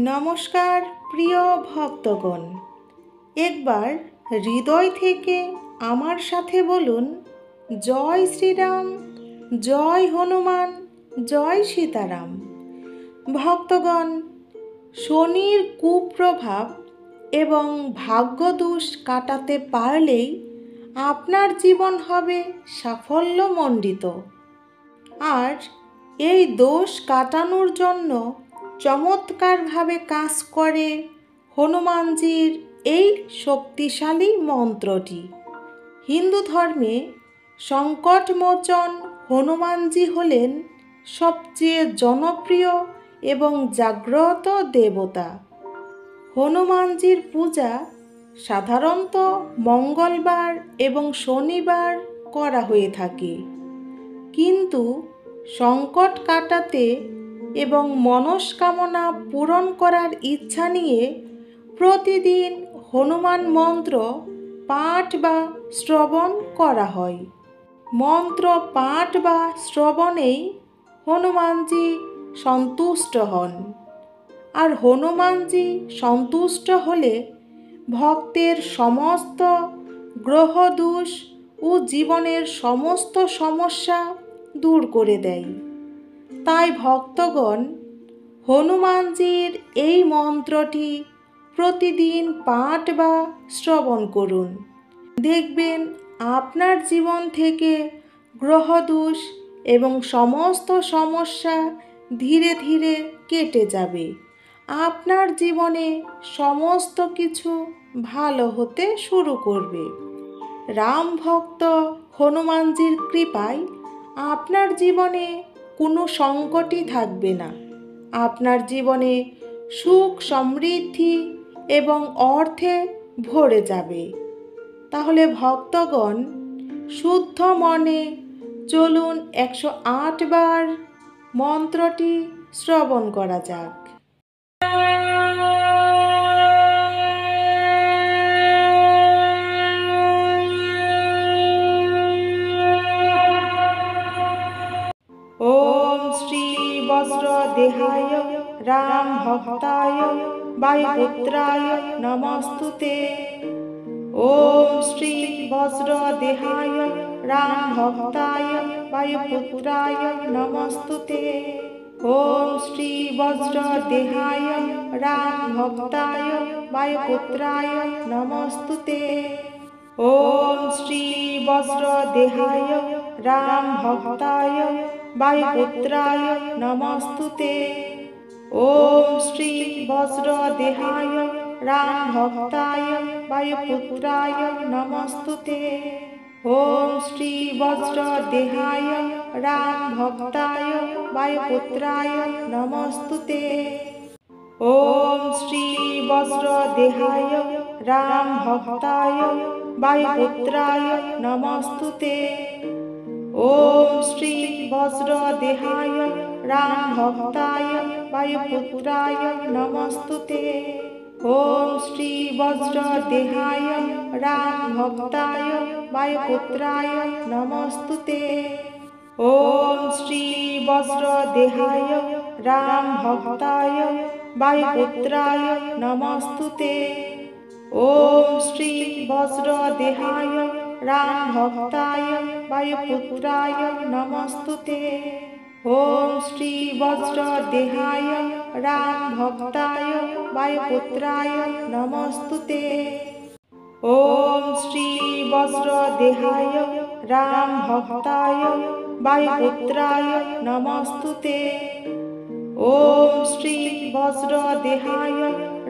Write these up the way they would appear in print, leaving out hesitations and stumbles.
নমস্কার প্রিয় ভক্তগণ, একবার হৃদয় থেকে আমার সাথে বলুন, জয় শ্রীরাম, জয় হনুমান, জয় সীতারাম। ভক্তগণ, শনির কুপ্রভাব এবং ভাগ্যদোষ কাটাতে পারলেই আপনার জীবন হবে সাফল্যমণ্ডিত। আর এই দোষ কাটানোর জন্য চমৎকারভাবে কাজ করে হনুমানজির এই শক্তিশালী মন্ত্রটি। হিন্দু ধর্মে সংকটমোচন হনুমানজি হলেন সবচেয়ে জনপ্রিয় এবং জাগ্রত দেবতা। হনুমানজির পূজা সাধারণত মঙ্গলবার এবং শনিবার করা হয়ে থাকে, কিন্তু সংকট কাটাতে এবং মনস্কামনা পূরণ করার ইচ্ছা নিয়ে প্রতিদিন হনুমান মন্ত্র পাঠ বা শ্রবণ করা হয়। মন্ত্র পাঠ বা শ্রবণেই হনুমানজি সন্তুষ্ট হন, আর হনুমানজি সন্তুষ্ট হলে ভক্তের সমস্ত গ্রহদোষ ও জীবনের সমস্ত সমস্যা দূর করে দেয়। তাই ভক্তগণ, হনুমানজির এই মন্ত্রটি প্রতিদিন পাঠ বা শ্রবণ করুন। দেখবেন আপনার জীবন থেকে গ্রহদোষ এবং সমস্ত সমস্যা ধীরে ধীরে কেটে যাবে। আপনার জীবনে সমস্ত কিছু ভালো হতে শুরু করবে। রাম ভক্ত হনুমানজির কৃপায় আপনার জীবনে কোনো সংকটই থাকবে না। আপনার জীবনে সুখ, সমৃদ্ধি এবং অর্থে ভরে যাবে। তাহলে ভক্তগণ, শুদ্ধ মনে চলুন 108 বার মন্ত্রটি শ্রবণ করা যাক। ওম শ্রী বজ্রদেহায় রাম ভক্তায় বায়ুপুত্রায় নমস্তুতে। ওম শ্রী বজ্রদেহায় রাম ভক্তায় বায়ুপুত্রায় নমস্তুতে। ওম শ্রী বজ্রদেহায় রাম ভক্তায় বায়ুপুত্রায় নমস্তুতে। ওম শ্রী বজ্রদেহায় রাম ভক্তায় বায়ুপুত্রায় নমস্তুতে। ওম শ্রী বজ্রদেহায় রাম ভক্তায় বায়ুপুত্রায় নমস্তুতে। ওম শ্রী বজ্রদেহায় রাম ভক্তায় বায়ুপুত্রায় নমস্তুতে। ওম শ্রী বজ্রদেহায় রাম ভক্তায় বায়ুপুত্রায় নমস্তুতে। ওম শ্রী বজ্রদেহায় রাম ভক্তায় বায়ুপুত্রায় নমস্তুতে। ওম শ্রী বজ্রদেহায় রাম ভক্তায় বায়ুপুত্রায় নমস্তুতে। ওম শ্রী বজ্রদেহায় রাম ভক্তায় বায়ুপুত্রায় নমস্তুতে। ওম শ্রী বজ্রদেহায় রাম ভক্তায় বায়ুপুত্রায় নমস্তুতে। ওম শ্রী বজ্রদেহায় রাম ভক্তায় বায়ুপুত্রায় নমস্তুতে। ওম শ্রী বজ্রদেহায় রাম ভক্তায় বায়ুপুত্রায় নমস্তুতে। ওম শ্রী বজ্রদেহায়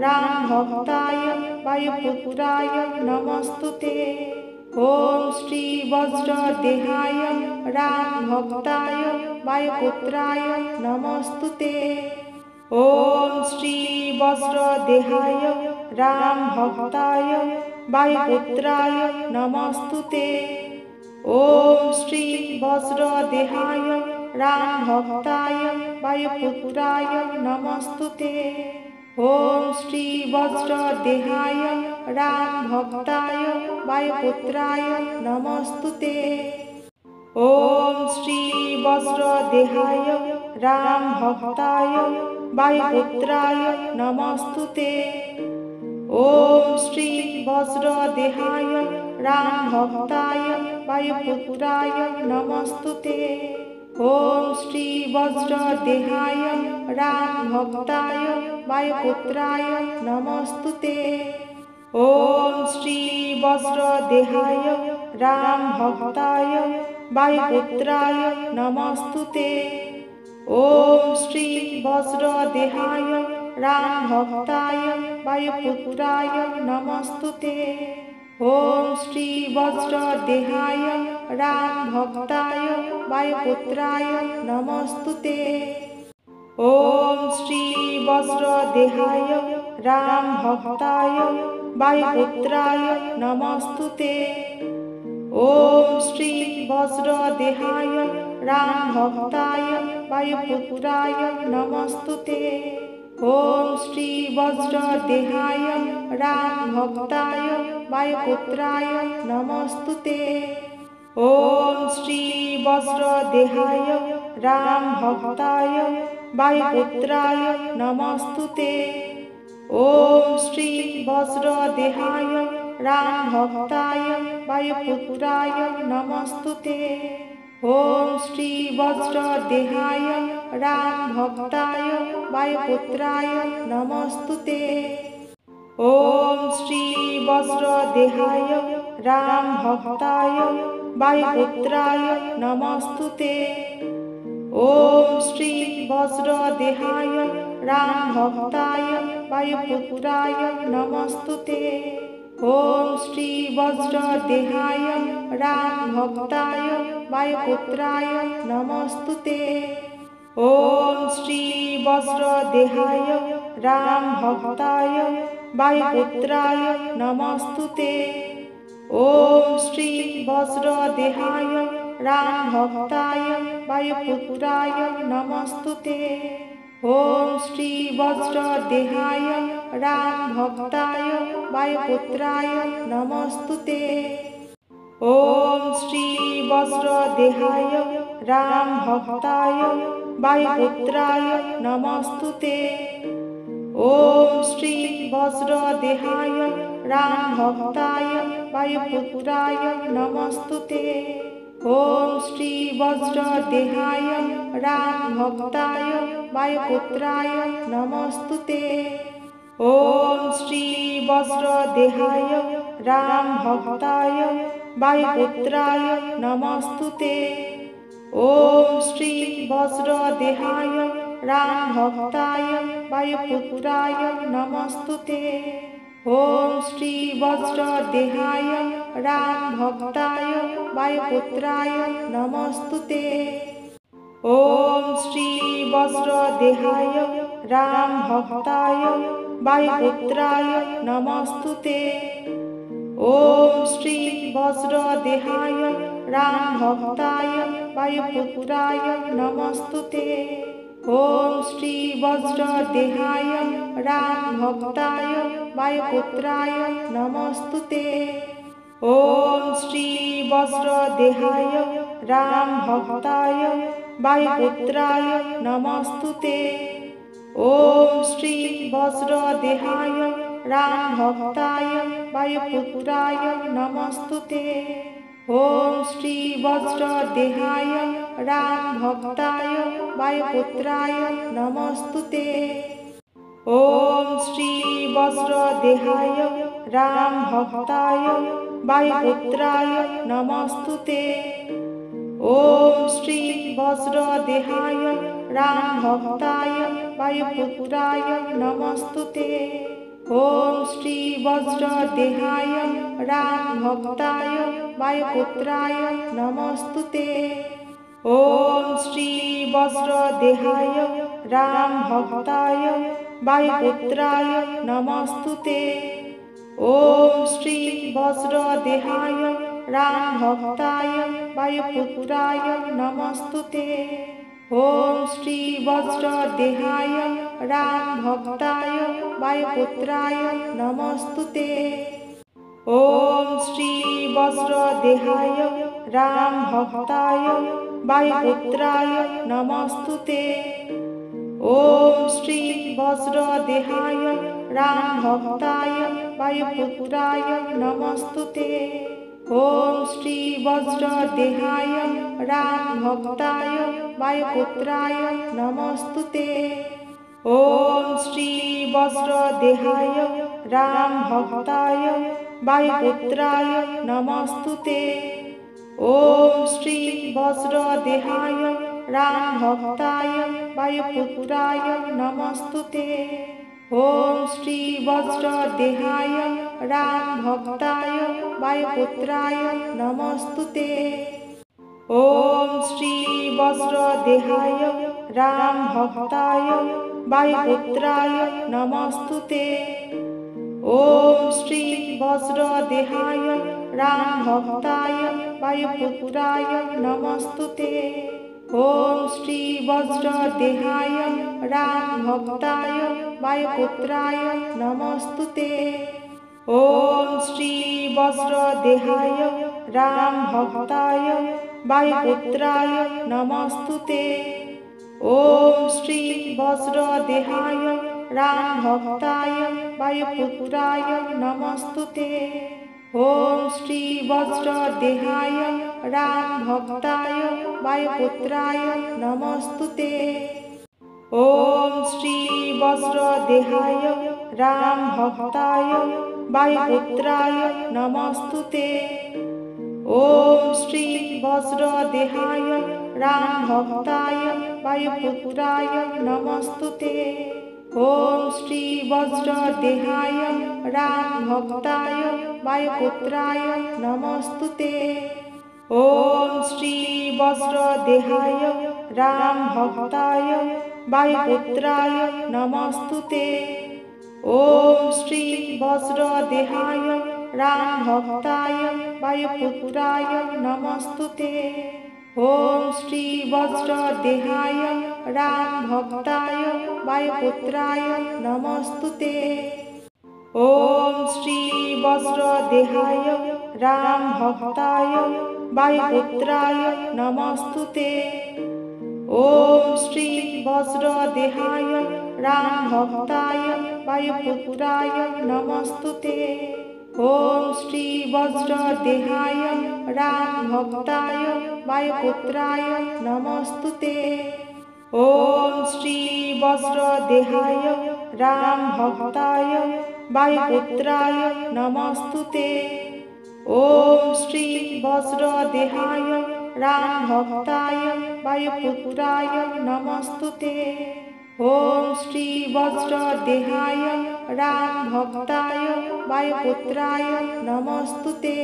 রাম ভক্তায় বায়ুপুত্রায় নমস্তুতে। ওম শ্রী বজ্রদেহায় রাম ভক্তায় বায়ুপুত্রায় নমস্তুতে। ওম শ্রী বজ্রদেহায় রাম ভক্তায় বায়ুপুত্রায় নমস্তুতে। ওম শ্রী বজ্রদেহায় রাম ভক্তায় বায়ুপুত্রায় নমস্তুতে। ওম শ্রী বজ্রদেহায় রাম ভক্তায় বায়ুপুত্রায় নমস্তুতে। ওম শ্রী বজ্রদেহায় রাম ভক্তায় वायुपुत्राय नमस्तुते। ॐ श्री वज्रदेहाय रामभक्ताय वायुपुत्राय नमस्तुते। ॐ श्री वज्रदेहाय रामभक्ताय वायुपुत्राय नमस्तुते। ॐ श्री वज्रदेहाय रामभक्ताय वायुपुत्राय नमस्तुते। ॐ श्री वज्रदेहाय रामभक्ताय वायुपुत्राय नमस्तुते। ॐ श्री वज्रदेहाय रामभक्ताय वायुपुत्राय नमस्तुते। ॐ श्री वज्रदेहाय रामभक्ताय वायुपुत्राय नमस्तुते। ॐ श्री वज्रदेहाय रामभक्ताय वायुपुत्राय नमस्तुते। ॐ श्री वज्रदेहाय रामभक्ताय वायुपुत्राय नमस्तुते। ॐ श्री वज्रदेहाय रामभक्ताय वायुपुत्राय नमस्तुते। ॐ श्री वज्रदेहाय रामभक्ताय वायुपुत्राय नमस्तुते। ॐ श्री वज्रदेहाय रामभक्ताय वायुपुत्राय नमस्तुते। ॐ श्री वज्रदेहाय रामभक्ताय वायुपुत्राय नमस्तुते। ॐ श्री वज्रदेहाय रामभक्ताय वायुपुत्राय नमस्तुते। ॐ श्री वज्रदेहाय रामभक्ताय वायुपुत्राय नमस्तुते। ॐ श्री वज्रदेहाय रामभक्ताय वायुपुत्राय नमस्तुते। ॐ श्री वज्रदेहाय रामभक्ताय वायुपुत्राय नमस्तुते। ॐ श्री वज्रदेहाय रामभक्ताय वायुपुत्राय नमस्तुते। ॐ श्री वज्रदेहाय रामभक्ताय वायुपुत्राय नमस्तुते। ॐ श्री वज्रदेहाय रामभक्ताय वायुपुत्राय नमस्तुते। ॐ श्री वज्रदेहाय रामभक्ताय वायुपुत्राय नमस्तुते। ॐ श्री वज्रदेहाय रामभक्ताय वायुपुत्राय नमस्तुते। ॐ श्री वज्रदेहाय रामभक्ताय वायुपुत्राय नमस्तुते। ॐ श्री वज्रदेहाय रामभक्ताय वायुपुत्राय नमस्तुते। ॐ श्री वज्रदेहाय रामभक्ताय वायुपुत्राय नमस्तुते। ॐ श्री वज्रदेहाय रामभक्ताय वायुपुत्राय नमस्तुते। ॐ श्री वज्रदेहाय रामभक्ताय वायुपुत्राय नमस्तुते। ॐ श्री वज्रदेहाय रामभक्ताय वायुपुत्राय नमस्तुते। ॐ श्री वज्रदेहाय रामभक्ताय वायुपुत्राय नमस्तुते। ॐ श्री वज्रदेहाय रामभक्ताय वायुपुत्राय नमस्तुते। ॐ श्री वज्रदेहाय रामभक्ताय वायुपुत्राय नमस्तुते। ॐ श्री वज्रदेहाय रामभक्ताय वायुपुत्राय नमस्तुते। ॐ श्री वज्रदेहाय रामभक्ताय वायुपुत्राय नमस्तुते। ॐ श्री वज्रदेहाय रामभक्ताय वायुपुत्राय नमस्तुते। ॐ श्री वज्रदेहाय रामभक्ताय वायुपुत्राय नमस्तुते। ॐ श्री वज्रदेहाय रामभक्ताय वायुपुत्राय नमस्तुते। ॐ श्री वज्रदेहाय रामभक्ताय वायुपुत्राय नमस्तुते। ॐ श्री वज्रदेहाय रामभक्ताय वायुपुत्राय नमस्तुते। ॐ श्री वज्रदेहाय रामभक्ताय वायुपुत्राय नमस्तुते। ॐ श्री वज्रदेहाय रामभक्ताय वायुपुत्राय नमस्तुते। ॐ श्री वज्रदेहाय रामभक्ताय वायुपुत्राय नमस्तुते। ॐ श्री वज्रदेहाय रामभक्ताय वायुपुत्राय नमस्तुते। ॐ श्री वज्रदेहाय रामभक्ताय वायुपुत्राय नमस्तुते। ॐ श्री वज्रदेहाय रामभक्ताय वायुपुत्राय नमस्तुते। ॐ श्री वज्रदेहाय रामभक्ताय वायुपुत्राय नमस्तुते। ॐ श्री वज्रदेहाय रामभक्ताय वायुपुत्राय नमस्तुते। ॐ श्री वज्रदेहाय रामभक्ताय वायुपुत्राय नमस्तुते। ॐ श्री वज्रदेहाय रामभक्ताय वायुपुत्राय नमस्तुते। ॐ श्री वज्रदेहाय रामभक्ताय वायुपुत्राय नमस्तुते। ॐ श्री वज्रदेहाय रामभक्ताय वायुपुत्राय नमस्तुते। ॐ श्री वज्रदेहाय रामभक्ताय वायुपुत्राय नमस्तुते। ॐ श्री वज्रदेहाय रामभक्ताय वायुपुत्राय नमस्तुते। ॐ श्री वज्रदेहाय रामभक्ताय वायुपुत्राय नमस्तुते। ॐ श्री वज्रदेहाय रामभक्ताय वायुपुत्राय नमस्तुते। ॐ श्री वज्रदेहाय रामभक्ताय वायुपुत्राय नमस्तुते। ॐ श्री वज्रदेहाय रामभक्ताय वायुपुत्राय नमस्तुते। ॐ श्री वज्रदेहाय रामभक्ताय वायुपुत्राय नमस्तुते। ॐ श्री वज्रदेहाय रामभक्ताय वायुपुत्राय नमस्तुते। ॐ श्री वज्रदेहाय रामभक्ताय वायुपुत्राय नमस्तुते।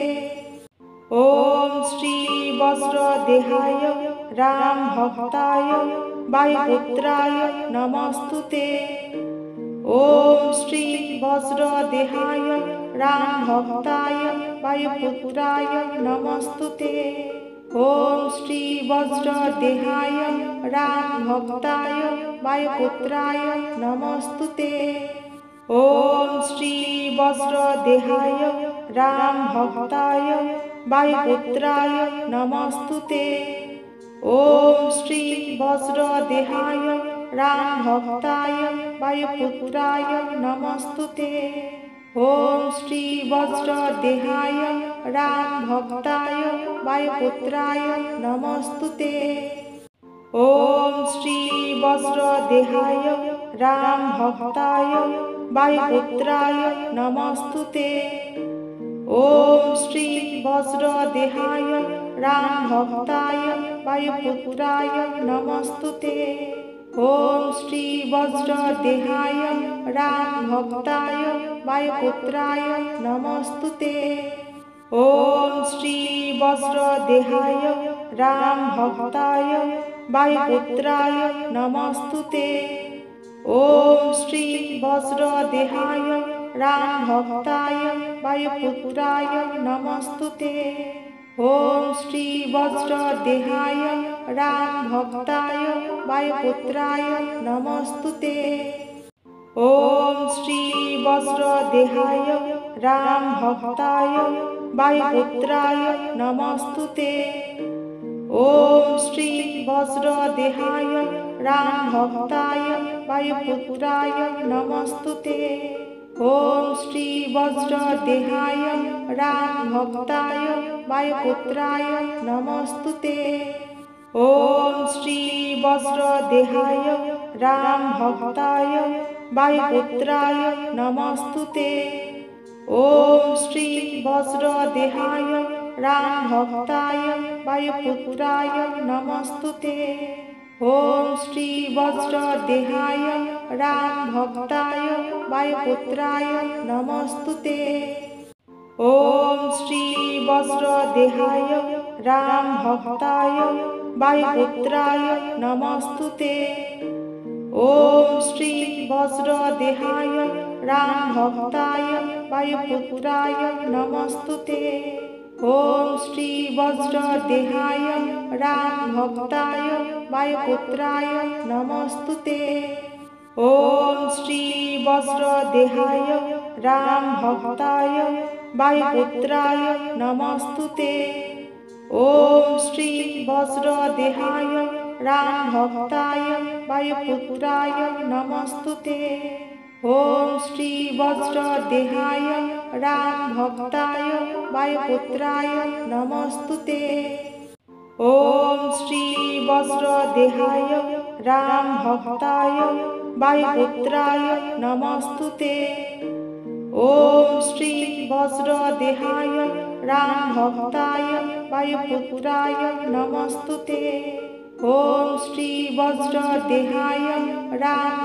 ॐ श्री वज्रदेहाय रामभक्ताय वायुपुत्राय नमस्तुते। ॐ श्री वज्रदेहाय रामभक्ताय वायुपुत्राय नमस्तुते। ॐ श्री वज्रदेहाय रामभक्ताय वायुपुत्राय नमस्तुते। ॐ श्री वज्रदेहाय रामभक्ताय वायुपुत्राय नमस्तुते। ॐ श्री वज्रदेहाय रामभक्ताय वायुपुत्राय नमस्तुते। ॐ श्री वज्रदेहाय रामभक्ताय वायुपुत्राय नमस्तुते। ॐ श्री वज्रदेहाय रामभक्ताय वायुपुत्राय नमस्तुते। ॐ श्री वज्रदेहाय रामभक्ताय वायुपुत्राय नमस्तुते। ॐ श्री वज्रदेहाय रामभक्ताय वायुपुत्राय नमस्तुते। ॐ श्री वज्रदेहाय रामभक्ताय वायुपुत्राय नमस्तुते। ॐ श्री वज्रदेहाय रामभक्ताय वायुपुत्राय नमस्तुते। ॐ श्री वज्रदेहाय रामभक्ताय वायुपुत्राय नमस्तुते। ॐ श्री वज्रदेहाय रामभक्ताय वायुपुत्राय नमस्तुते। ॐ श्री वज्रदेहाय रामभक्ताय वायुपुत्राय नमस्तुते। ॐ श्री वज्रदेहाय रामभक्ताय वायुपुत्राय नमस्तुते। ॐ श्री वज्रदेहाय रामभक्ताय वायुपुत्राय नमस्तुते। ॐ श्री वज्रदेहाय रामभक्ताय वायुपुत्राय नमस्तुते। ॐ श्री वज्रदेहाय रामभक्ताय वायुपुत्राय नमस्तुते। ॐ श्री वज्रदेहाय रामभक्ताय वायुपुत्राय नमस्तुते। ॐ श्री वज्रदेहाय रामभक्ताय वायुपुत्राय नमस्तुते। ॐ श्री वज्रदेहाय रामभक्ताय वायुपुत्राय नमस्तुते। ॐ श्री वज्रदेहाय रामभक्ताय वायुपुत्राय नमस्तुते। ॐ श्री वज्रदेहाय रामभक्ताय वायुपुत्राय नमस्तुते। ॐ श्री वज्रदेहाय रामभक्ताय वायुपुत्राय नमस्तुते। ॐ श्री वज्रदेहाय रामभक्ताय वायुपुत्राय नमस्तुते। ॐ श्री वज्रदेहाय रामभक्ताय वायुपुत्राय नमस्तुते। ॐ श्री वज्रदेहाय रामभक्ताय वायुपुत्राय नमस्तुते। ॐ श्री वज्रदेहाय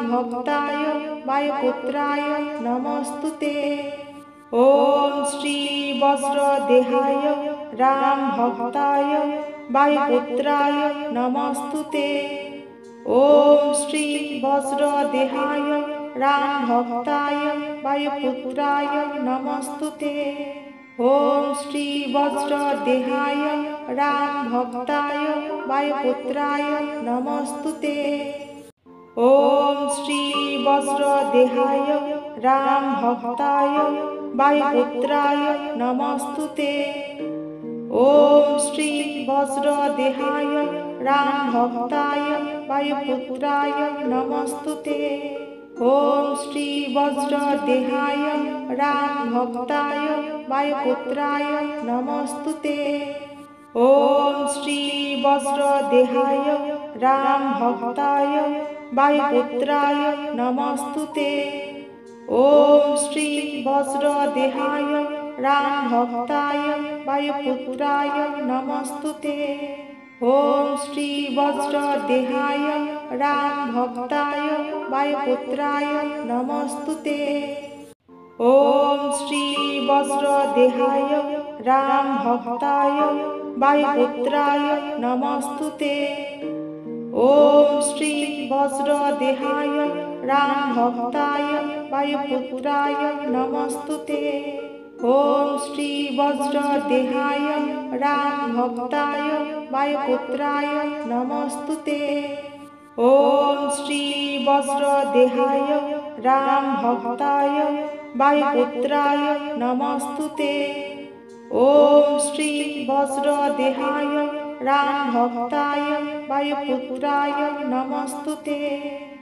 रामभक्ताय वायुपुत्राय नमस्तुते। ॐ श्री वज्रदेहाय रामभक्ताय वायुपुत्राय नमस्तुते। ॐ श्री वज्रदेहाय रामभक्ताय वायुपुत्राय नमस्तुते। ॐ श्री वज्रदेहाय रामभक्ताय वायुपुत्राय नमस्तुते। ॐ श्री वज्रदेहाय रामभक्ताय वायुपुत्राय नमस्तुते। ॐ श्री वज्रदेहाय रामभक्ताय वायुपुत्राय नमस्तुते। ॐ श्री वज्रदेहाय रामभक्ताय वायुपुत्राय नमस्तुते। ॐ श्री वज्रदेहाय रामभक्ताय वायुपुत्राय नमस्तुते। ॐ श्री वज्रदेहाय रामभक्ताय वायुपुत्राय नमस्तुते। ॐ श्री वज्रदेहाय रामभक्ताय वायुपुत्राय नमस्तुते। ॐ श्री वज्रदेहाय रामभक्ताय वायुपुत्राय नमस्तुते। ॐ श्री वज्रदेहाय रामभक्ताय वायुपुत्राय नमस्तुते। ॐ श्री वज्रदेहाय रामभक्ताय वायुपुत्राय नमस्तुते। ॐ श्री वज्रदेहाय रामभक्ताय वायुपुत्राय नमस्तुते। ॐ श्री वज्रदेहाय रामभक्ताय वायुपुत्राय नमस्तुते।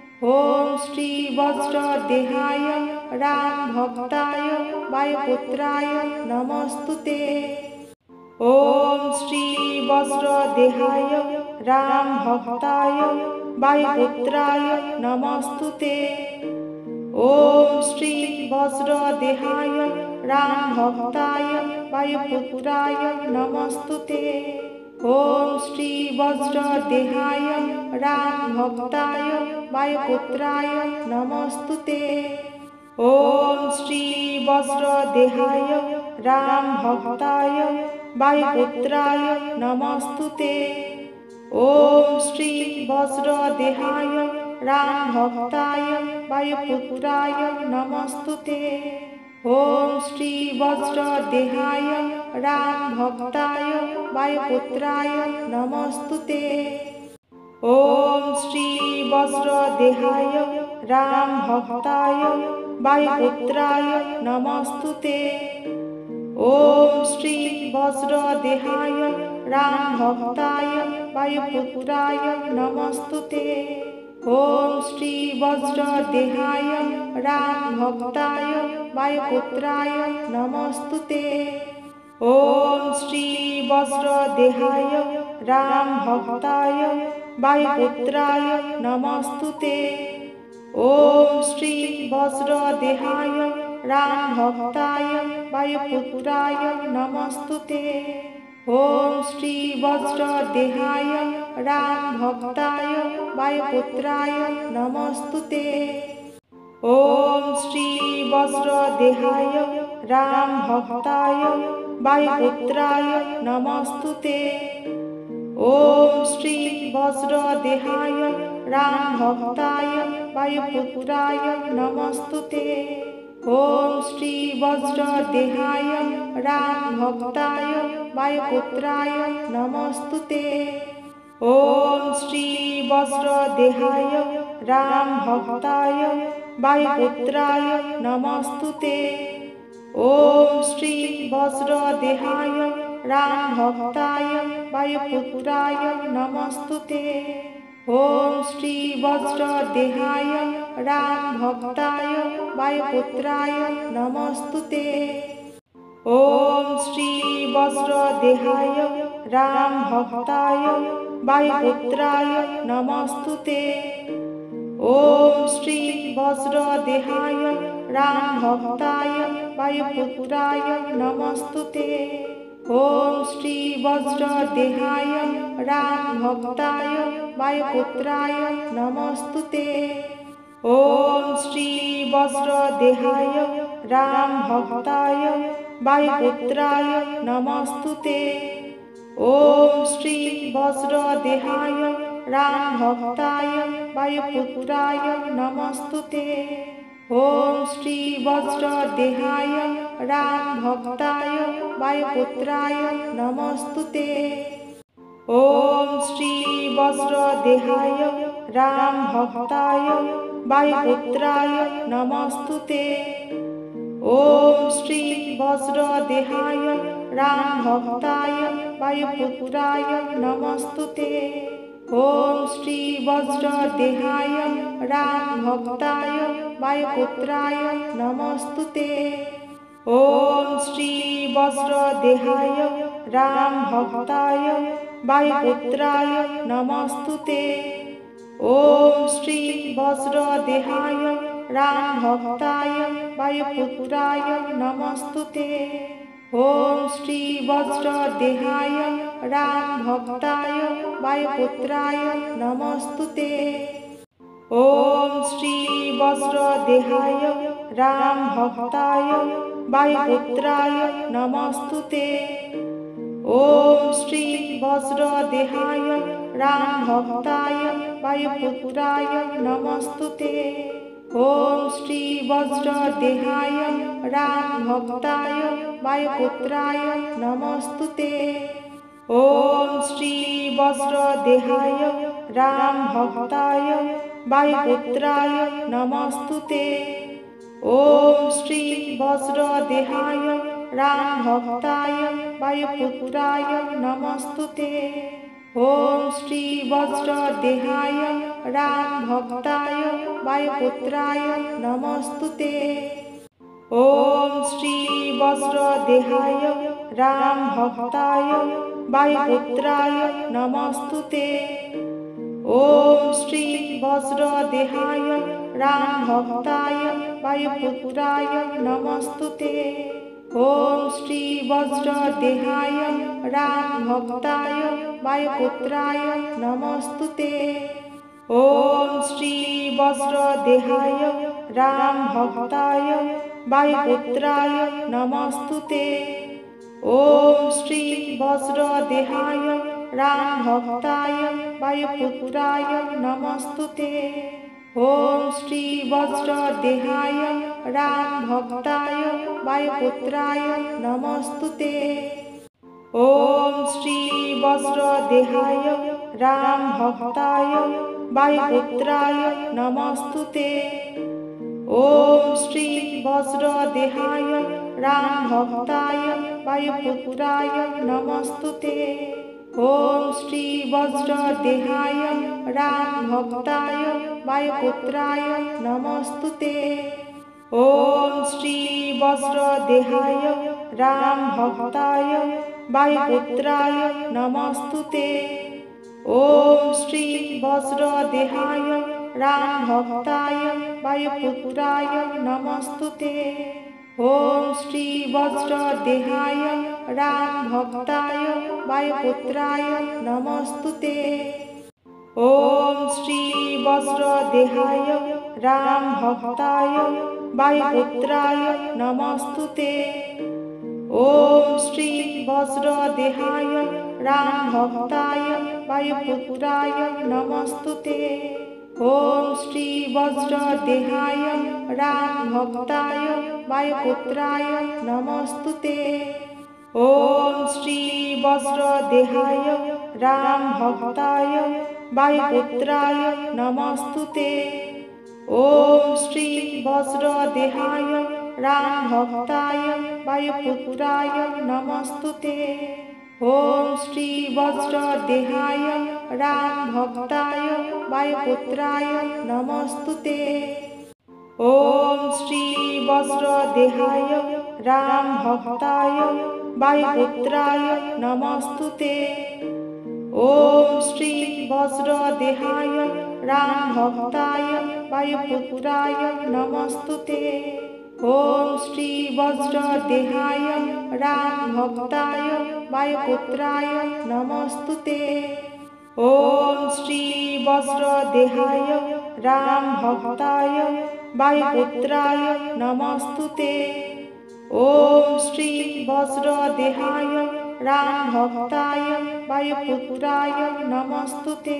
ॐ श्री वज्रदेहाय रामभक्ताय वायुपुत्राय नमस्तुते। ॐ श्री वज्रदेहाय रामभक्ताय वायुपुत्राय नमस्तुते। ॐ श्री वज्रदेहाय रामभक्ताय वायुपुत्राय नमस्तुते। ॐ श्री वज्रदेहाय रामभक्ताय वायुपुत्राय नमस्तुते। ॐ श्री वज्रदेहाय रामभक्ताय वायुपुत्राय नमस्तुते। ॐ श्री वज्रदेहाय रामभक्ताय वायुपुत्राय नमस्तुते। ॐ श्री वज्रदेहाय रामभक्ताय वायुपुत्राय नमस्तुते। ॐ श्री वज्रदेहाय रामभक्ताय वायुपुत्राय नमस्तुते। ॐ श्री वज्रदेहाय रामभक्ताय वायुपुत्राय नमस्तुते। ॐ श्री वज्रदेहाय रामभक्ताय वायुपुत्राय नमस्तुते। ॐ श्री वज्रदेहाय रामभक्ताय वायुपुत्राय नमस्तुते। ॐ श्री वज्रदेहाय रामभक्ताय वायुपुत्राय नमस्तुते। ॐ श्री वज्रदेहाय रामभक्ताय वायुपुत्राय नमस्तुते। ॐ श्री वज्रदेहाय रामभक्ताय वायुपुत्राय नमस्तुते। ॐ श्री वज्रदेहाय रामभक्ताय वायुपुत्राय नमस्तुते। ॐ श्री वज्रदेहाय रामभक्ताय वायुपुत्राय नमस्तुते। ॐ श्री वज्रदेहाय रामभक्ताय वायुपुत्राय नमस्तुते। ॐ श्री वज्रदेहाय रामभक्ताय वायुपुत्राय नमस्तुते। ॐ श्री वज्रदेहाय रामभक्ताय वायुपुत्राय नमस्तुते। ॐ श्री वज्रदेहाय रामभक्ताय वायुपुत्राय नमस्तुते। ॐ श्री वज्रदेहाय रामभक्ताय वायुपुत्राय नमस्तुते। ॐ श्री वज्रदेहाय रामभक्ताय वायुपुत्राय नमस्तुते। ॐ श्री वज्रदेहाय रामभक्ताय वायुपुत्राय नमस्तुते। ॐ श्री वज्रदेहाय रामभक्ताय वायुपुत्राय नमस्तुते। ॐ श्री वज्रदेहाय रामभक्ताय वायुपुत्राय नमस्तुते। ॐ श्री वज्रदेहाय रामभक्ताय वायुपुत्राय नमस्तुते। ॐ श्री वज्रदेहाय रामभक्ताय वायुपुत्राय नमस्तुते। ॐ श्री वज्रदेहाय रामभक्ताय वायुपुत्राय नमस्तुते। ॐ श्री वज्रदेहाय रामभक्ताय वायुपुत्राय नमस्तुते। ॐ श्री वज्रदेहाय रामभक्ताय वायुपुत्राय नमस्तुते। ॐ श्री वज्रदेहाय रामभक्ताय वायुपुत्राय नमस्तुते। ॐ श्री वज्रदेहाय रामभक्ताय वायुपुत्राय नमस्तुते। ॐ श्री वज्रदेहाय रामभक्ताय वायुपुत्राय नमस्तुते। ॐ श्री वज्रदेहाय रामभक्ताय वायुपुत्राय नमस्तुते। ॐ श्री वज्रदेहाय रामभक्ताय वायुपुत्राय नमस्तुते। ॐ श्री वज्रदेहाय रामभक्ताय वायुपुत्राय नमस्तुते। ॐ श्री वज्रदेहाय रामभक्ताय वायुपुत्राय नमस्तुते। ॐ श्री वज्रदेहाय रामभक्ताय वायुपुत्राय नमस्तुते। ॐ श्री वज्रदेहाय रामभक्ताय वायुपुत्राय नमस्तुते। ॐ श्री वज्रदेहाय रामभक्ताय वायुपुत्राय नमस्तुते। ॐ श्री वज्रदेहाय रामभक्ताय वायुपुत्राय नमस्तुते। ॐ श्री वज्रदेहाय रामभक्ताय वायुपुत्राय नमस्तुते। ॐ श्री वज्रदेहाय रामभक्ताय वायुपुत्राय नमस्तुते। ॐ श्री वज्रदेहाय रामभक्ताय वायुपुत्राय नमस्तुते। ॐ श्री वज्रदेहाय रामभक्ताय वायुपुत्राय नमस्तुते। ॐ श्री वज्रदेहाय रामभक्ताय वायुपुत्राय नमोस्तुते। ॐ श्री वज्रदेहाय रामभक्ताय वायुपुत्राय नमोस्तुते। ॐ श्री वज्रदेहाय रामभक्ताय वायुपुत्राय नमोस्तुते। ॐ श्री वज्रदेहाय रामभक्ताय वायुपुत्राय नमोस्तुते। ॐ श्री वज्रदेहाय रामभक्ताय वायुपुत्राय नमोस्तुते। ॐ श्री वज्रदेहाय रामभक्ताय वायुपुत्राय नमोस्तुते। ॐ श्री वज्रदेहाय रामभक्ताय वायुपुत्राय नमोस्तुते। ॐ श्री वज्रदेहाय रामभक्ताय वायुपुत्राय नमोस्तुते। ॐ श्री वज्रदेहाय रामभक्ताय वायुपुत्राय नमोस्तुते। ॐ श्री वज्रदेहाय रामभक्ताय वायुपुत्राय नमोस्तुते। ॐ श्री वज्रदेहाय रामभक्ताय वायुपुत्राय नमोस्तुते। ॐ श्री वज्रदेहाय रामभक्ताय वायुपुत्राय नमोस्तुते। ॐ श्री वज्रदेहाय रामभक्ताय वायुपुत्राय नमोस्तुते। ॐ श्री वज्रदेहाय रामभक्ताय वायुपुत्राय नमोस्तुते। ॐ श्री वज्रदेहाय रामभक्ताय वायुपुत्राय नमोस्तुते।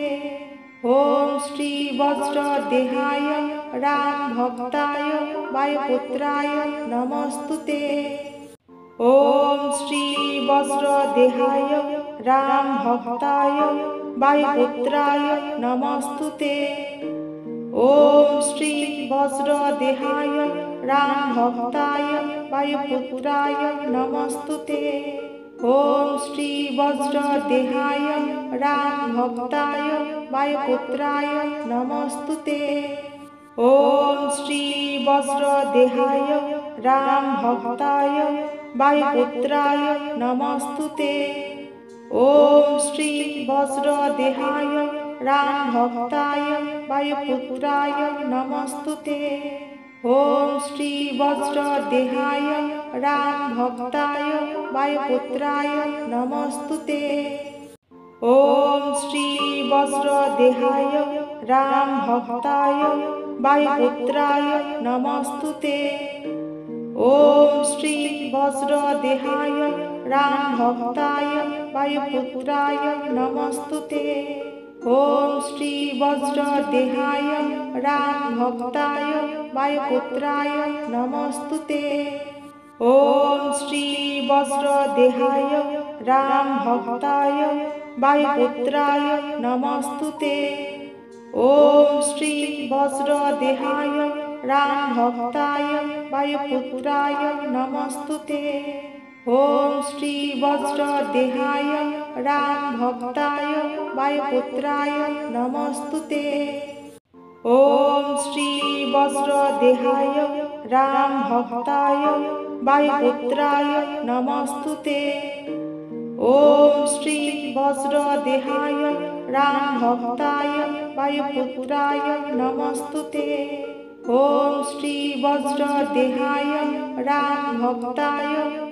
ॐ श्री वज्रदेहाय रामभक्ताय वायुपुत्राय नमोस्तुते। ॐ श्री वज्रदेहाय रामभक्ताय वायुपुत्राय नमोस्तुते। ॐ श्री वज्रदेहाय रामभक्ताय वायुपुत्राय नमोस्तुते। ॐ श्री वज्रदेहाय रामभक्ताय वायुपुत्राय नमोस्तुते। ॐ श्री वज्रदेहाय रामभक्ताय वायुपुत्राय नमोस्तुते। ॐ श्री वज्रदेहाय रामभक्ताय वायुपुत्राय नमोस्तुते। ॐ श्री वज्रदेहाय रामभक्ताय वायुपुत्राय नमोस्तुते। ॐ श्री वज्रदेहाय रामभक्ताय वायुपुत्राय नमोस्तुते। ॐ श्री वज्रदेहाय रामभक्ताय वायुपुत्राय नमोस्तुते। ॐ श्री वज्रदेहाय रामभक्ताय वायुपुत्राय नमोस्तुते। ॐ श्री वज्रदेहाय रामभक्ताय वायुपुत्राय नमोस्तुते। ॐ श्री वज्रदेहाय रामभक्ताय वायुपुत्राय नमोस्तुते। ॐ श्री वज्रदेहाय रामभक्ताय वायुपुत्राय नमोस्तुते। ॐ श्री वज्रदेहाय रामभक्ताय वायुपुत्राय नमोस्तुते। ॐ श्री वज्रदेहाय रामभक्ताय वायुपुत्राय नमोस्तुते। ॐ श्री वज्रदेहाय रामभक्ताय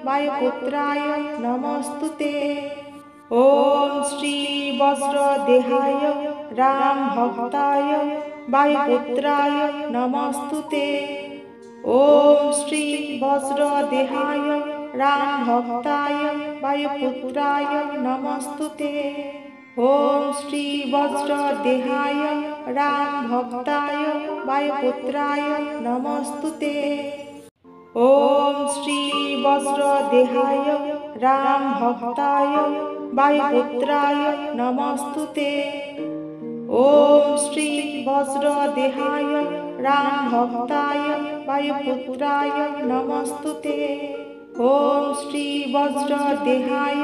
वायुपुत्राय नमोस्तुते। ॐ श्री वज्रदेहाय रामभक्ताय वायुपुत्राय नमोस्तुते। ॐ श्री वज्रदेहाय रामभक्ताय वायुपुत्राय नमोस्तुते। ॐ श्री वज्रदेहाय रामभक्ताय वायुपुत्राय नमोस्तुते। ॐ श्री वज्रदेहाय रामभक्ताय वायुपुत्राय नमोस्तुते। ॐ श्री वज्रदेहाय रामभक्ताय वायुपुत्राय नमोस्तुते। ॐ श्री वज्रदेहाय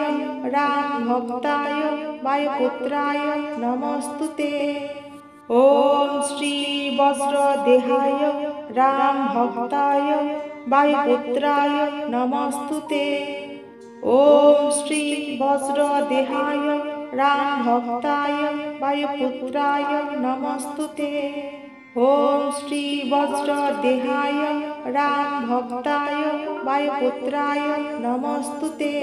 रामभक्ताय वायुपुत्राय नमोऽस्तुते। ॐ श्री वज्रदेहाय रामभक्ताय वायुपुत्राय नमोऽस्तुते। ॐ श्री वज्रदेहाय रामभक्ताय वायुपुत्राय नमोऽस्तुते। ॐ श्री वज्रदेहाय रामभक्ताय वायुपुत्राय नमोऽस्तुते।